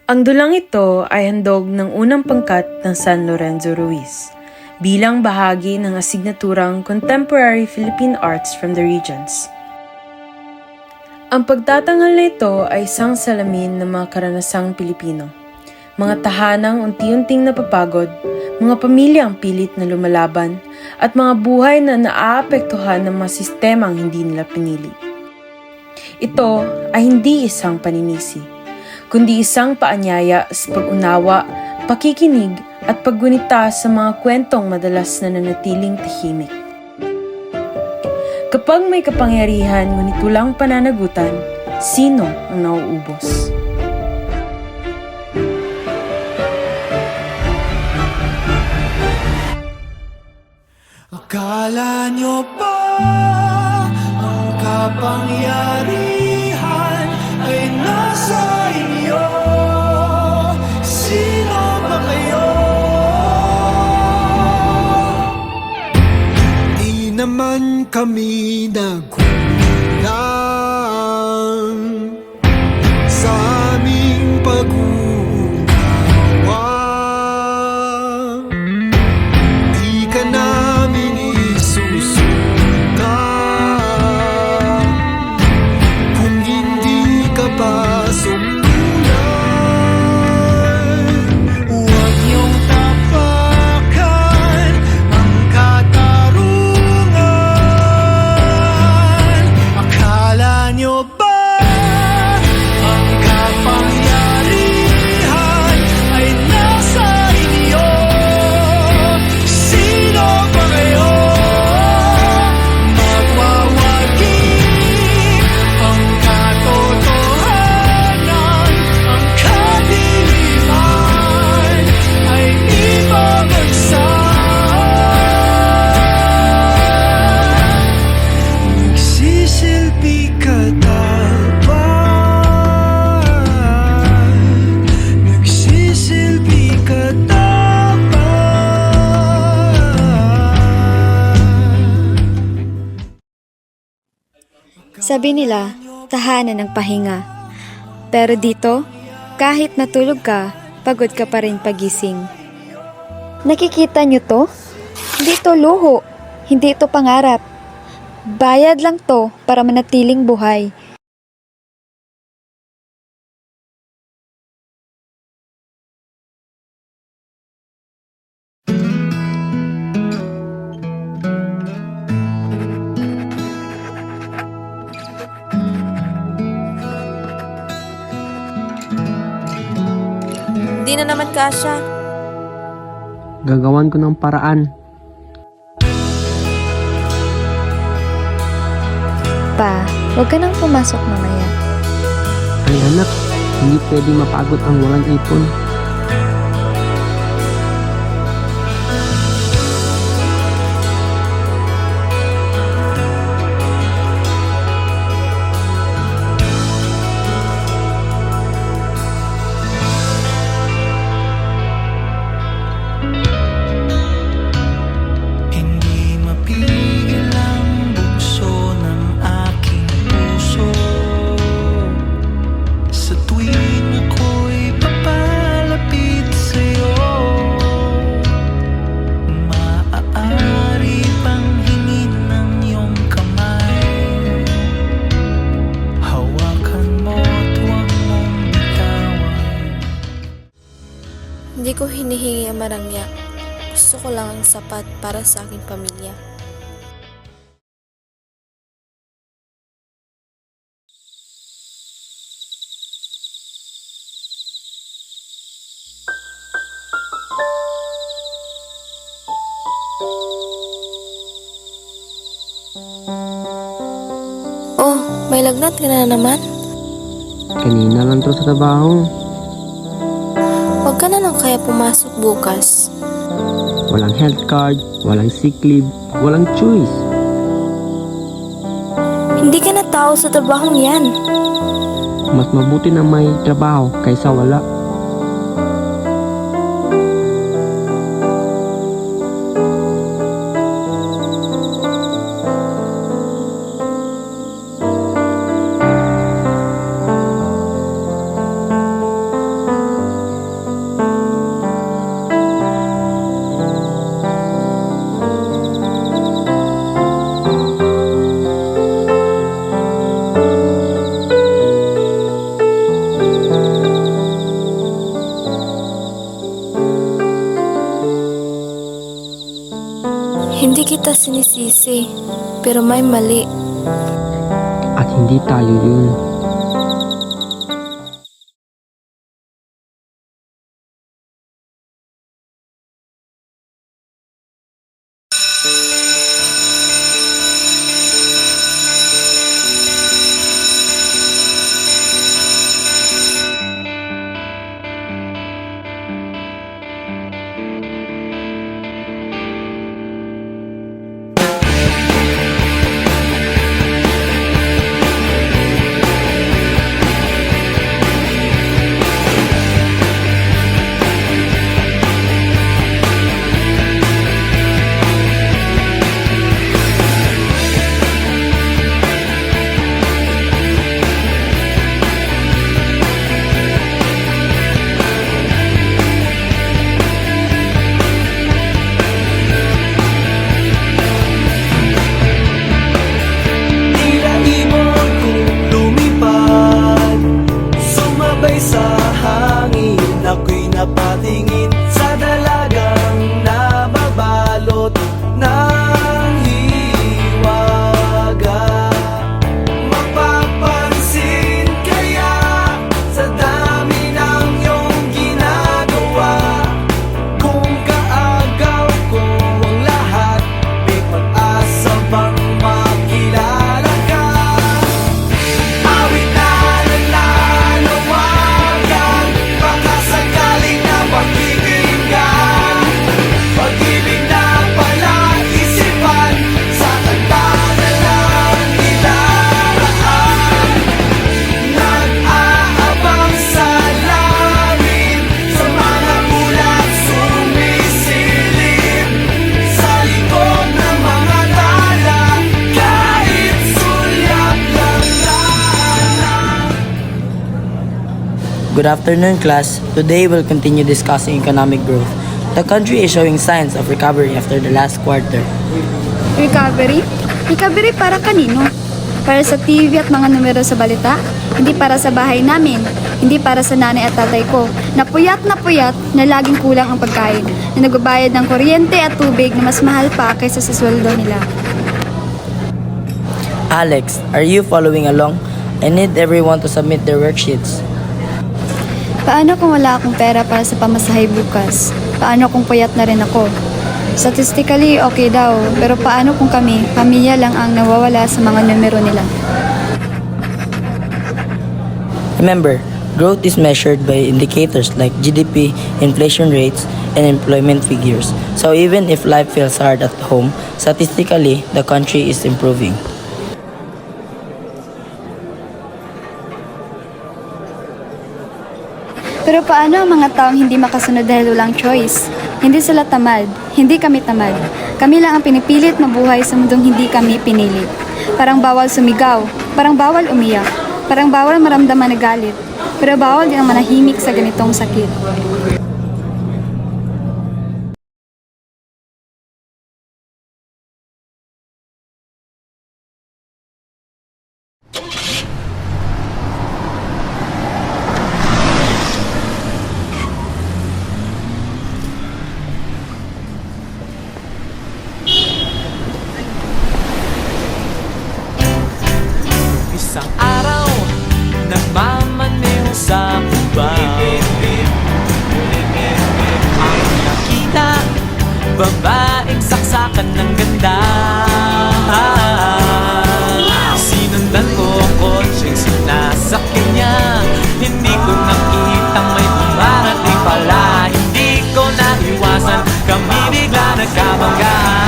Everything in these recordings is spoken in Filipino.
Ang dulang ito ay handog ng unang pangkat ng San Lorenzo Ruiz bilang bahagi ng asignaturang Contemporary Philippine Arts from the Regions. Ang pagtatanghal na ito ay isang salamin ng mga karanasang Pilipino, mga tahanang unti-unting napapagod, mga pamilyang pilit na lumalaban, at mga buhay na naaapektuhan ng mga sistemang hindi nila pinili. Ito ay hindi isang paninisi, kundi isang paanyaya sa pag-unawa, pakikinig at paggunita sa mga kwentong madalas na nanatiling tahimik. Kapag may kapangyarihan ngunit walang pananagutan, sino ang nauubos? Akala nyo ba ang kapangyarihan ay nasa inyo? Sino ba kayo? Di naman kami nagkulang sa aming pag-uunawa. Di ka namin isusuka kung hindi ka pa sumulan. Huwag niyong tapakan ang katarungan. Akala niyo ba ang kapangyarihan ay nasa inyo? Sino ba kayo? Magwawagi ang katotohanan, ang kadiliman ay ibabagsak. Nagsisilbi ka dapat, nagsisilbi ka dapat. Sabi nila, tahanan ng pahinga. Pero dito, kahit natulog ka, pagod ka pa rin pagising. Nakikita nyo to? Hindi ito luho. Hindi ito pangarap. Bayad lang to para manatiling buhay. Di na naman kasya. Gagawan ko ng paraan. Pa, huwag ka nang pumasok mamaya. Ay anak, hindi pwede mapagod ang walang ipon. Hindi mapigil ang bugso ng aking puso sa tuwing ako'y papalapit sa'yo. Maaari bang hingin ng iyong kamay? Hawakan mo at huwag mong bitawan. Hindi ko hinihingi ang marangya. Gusto ko lang ang sapat para sa aking pamilya. Oh, may lagnat ka na naman. Kanina lang to sa trabaho. Huwag ka na lang kaya pumasok bukas. Walang health card, walang sick leave, walang choice. Hindi ka na tao sa trabahong yan. Mas mabuti na may trabaho kaysa wala. kita sinisisi, pero may mali. At hindi tayo yun. Tila ibon kong lumipad, sumabay sa hangin. Ako'y napatingin sa dalagang nababalot ng hiwaga. Mapapansin kaya sa dami ng iyong ginagawa, kung kaagaw ko ang lahat, may pag-asa bang makilala ka? Awit na nananawagan, baka sakaling na pakikinggan. Pag-ibig na palaisipan, sa kanta na lang idaraan. Nag-aabang sa langit, sa mga bulat sumisilip, sa likod ng mga tala, kahit sulyap lang na. Good afternoon, class. Today we'll continue discussing economic growth. The country is showing signs of recovery after the last quarter. Recovery? Recovery para kanino? Para sa TV at mga numero sa balita? Hindi para sa bahay namin. Hindi para sa nanay at tatay ko. Na puyat na laging kulang ang pagkain. Na nagbabayad ng kuryente at tubig na mas mahal pa kaysa sa sweldo nila. Alex, are you following along? I need everyone to submit their worksheets. Paano kung wala akong pera para sa pamasahe bukas? Paano kung puyat na rin ako? Statistically, okay daw. Pero paano kung kami, pamilya lang ang nawawala sa mga numero nila? Remember, growth is measured by indicators like GDP, inflation rates, and employment figures. So even if life feels hard at home, statistically, the country is improving. Pero paano ang mga taong hindi makasunod dahil walang choice? Hindi sila tamad. Hindi kami tamad. Kami lang ang pinipilit mabuhay sa mundong hindi kami pinili. Parang bawal sumigaw. Parang bawal umiyak. Parang bawal maramdaman na galit. Pero bawal din ang manahimik sa ganitong sakit. Isang araw, nagmamaneho sa kuba. Ang nakita, babaeng saksakan ng ganda. Sinundan ko ang kotseng sinasakyan niya. Hindi ko nakitang may dumarating pala. Hindi ko naiwasan, kami bigla nagkabanggaan.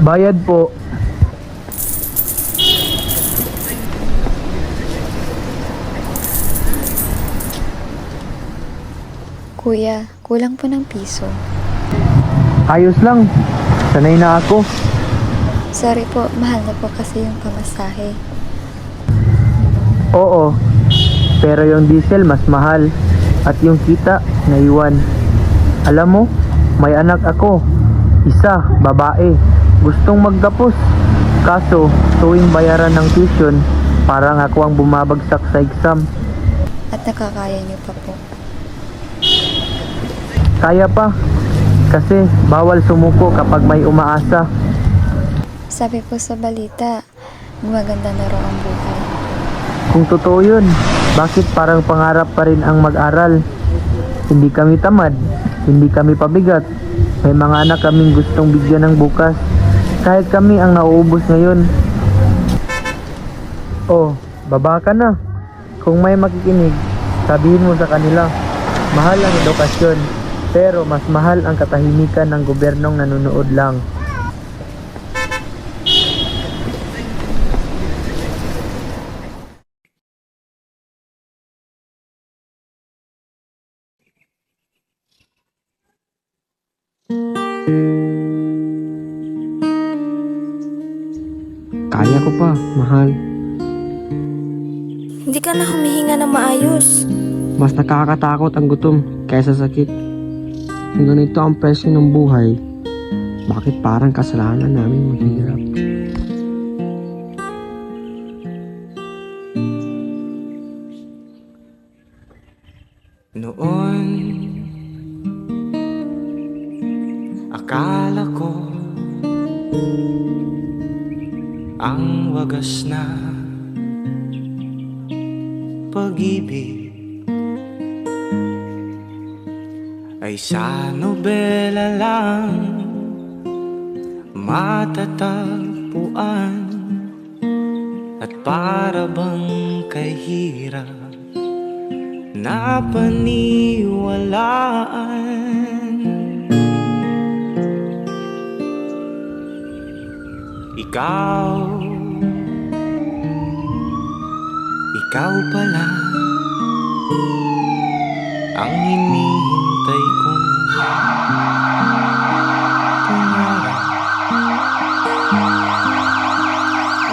Bayad po. Kuya, kulang po ng piso. Ayos lang. Sanay na ako. Sorry po, mahal na po kasi yung pamasahe. Oo. Pero yung diesel mas mahal. At yung kita, naiwan. Alam mo, may anak ako. Isa, babae. Gustong magtapos. Kaso, tuwing bayaran ng tuition, parang ako ang bumabagsak sa exam. At nakakaya niyo pa po. Kaya pa, Kasi bawal sumuko kapag may umaasa. Sabi po sa balita, gumaganda na raw ang buhay. Kung totoo yun, bakit parang pangarap pa rin ang mag-aral? Hindi kami tamad, hindi kami pabigat. May mga anak kaming gustong bigyan ng bukas, kahit kami ang nauubos ngayon. Oh, baba ka na. Kung may makikinig, sabihin mo sa kanila, mahal ang edukasyon, pero mas mahal ang katahimikan ng gobyernong nanonood lang. Kaya ko pa, mahal. Hindi ka na humihinga ng maayos. Mas nakakatakot ang gutom kaysa sakit. Kung ganito ang presyo ng buhay, bakit parang kasalanan namin maghirap? Noon, akala ko ang wagas na pag-ibig ay sa nobela lang matatagpuan at para bang kay hirap na paniwalaan. Ikaw pala ang hinihintay kong pangarap.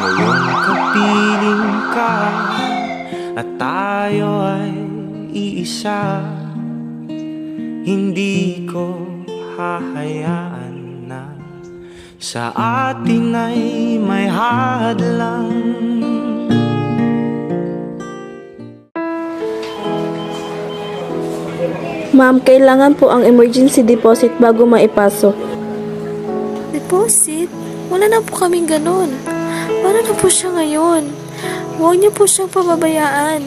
Ngayong kapiling ka at tayo ay iisa, hindi ko hahayaan na sa atin ay may hadlang. Ma'am, kailangan po ang emergency deposit bago maipasok. Deposit? Wala na po kaming ganun. Para na po siya ngayon. Huwag niyo po siyang pababayaan.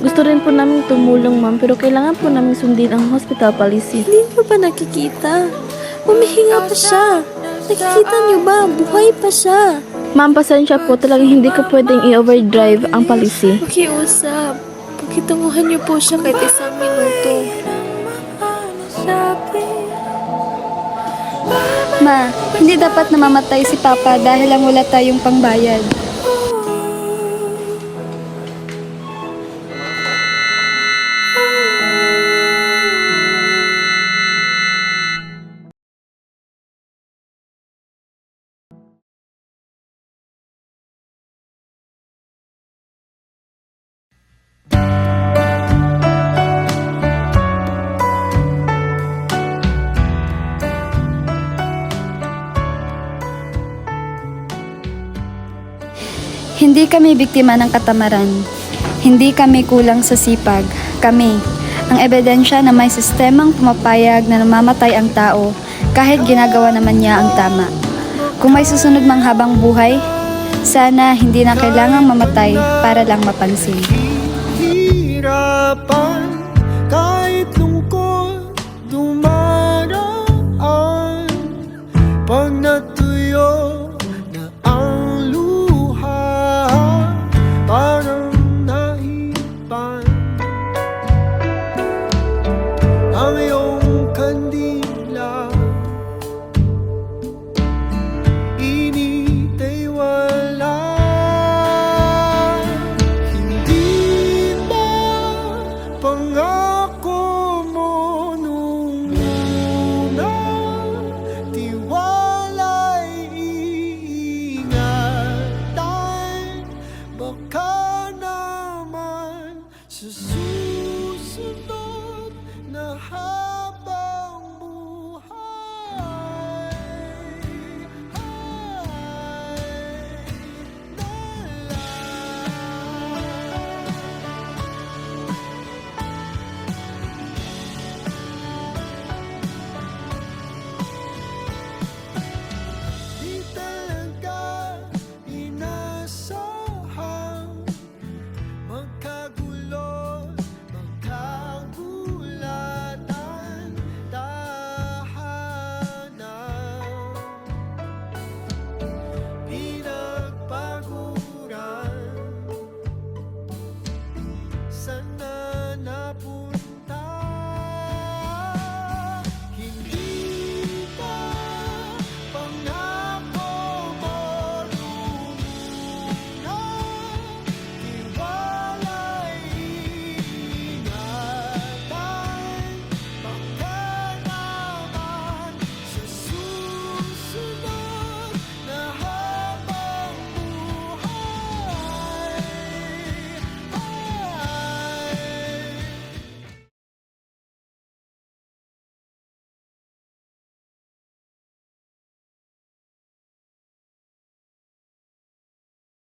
Gusto rin po namin tumulong, ma'am, pero kailangan po namin sundin ang hospital policy. Hindi niyo ba nakikita? Humihinga pa siya. Nakikita niyo ba? Buhay pa siya. Ma'am, pasensya po, talagang hindi ko pwedeng i-overdrive ang policy. Pakiusap. Pakitunguhan niyo po siya kahit isang minuto. Ma, hindi dapat namamatay si Papa dahil lang wala tayong pangbayad. Hindi kami biktima ng katamaran. Hindi kami kulang sa sipag. Kami, ang ebidensya na may sistemang pumapayag na namamatay ang tao kahit ginagawa naman niya ang tama. Kung may susunod mang habang buhay, sana hindi na kailangang mamatay para lang mapansin. Hirapan kahit lungkot dumaraan, pag natuyo na ang luha, parang naipan ang iyong kandila. Init ay wala. Hindi ba pangako mo nung una, tiwala'y iingatan, baka naman susunod